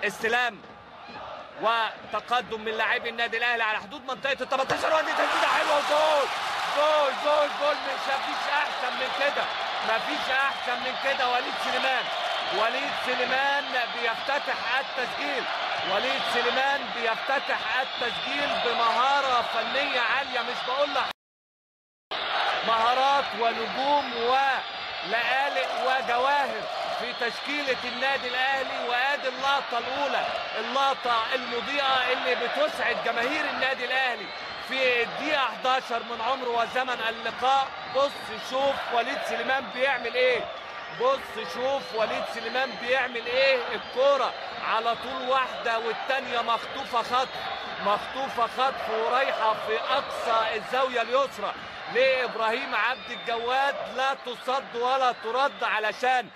استلام وتقدم من لاعبي النادي الاهلي على حدود منطقه ال 18 ودي تسديده حلوه وجول جول جول جول. مفيش احسن من كده، مفيش احسن من كده. وليد سليمان بيفتتح التسجيل. وليد سليمان بيفتتح التسجيل بمهاره فنيه عاليه، مش بقول لك مهارات ونجوم ولآلئ وجواهر في تشكيلة النادي الأهلي. وادي اللقطة الأولى، اللقطة المضيئة اللي بتسعد جماهير النادي الأهلي في الدقيقة 11 من عمر وزمن اللقاء. بص شوف وليد سليمان بيعمل إيه، بص شوف وليد سليمان بيعمل إيه. الكورة على طول واحدة والتانية مخطوفة خطف، مخطوفة خطف ورايحة في أقصى الزاوية اليسرى لإبراهيم عبد الجواد. لا تصد ولا ترد علشان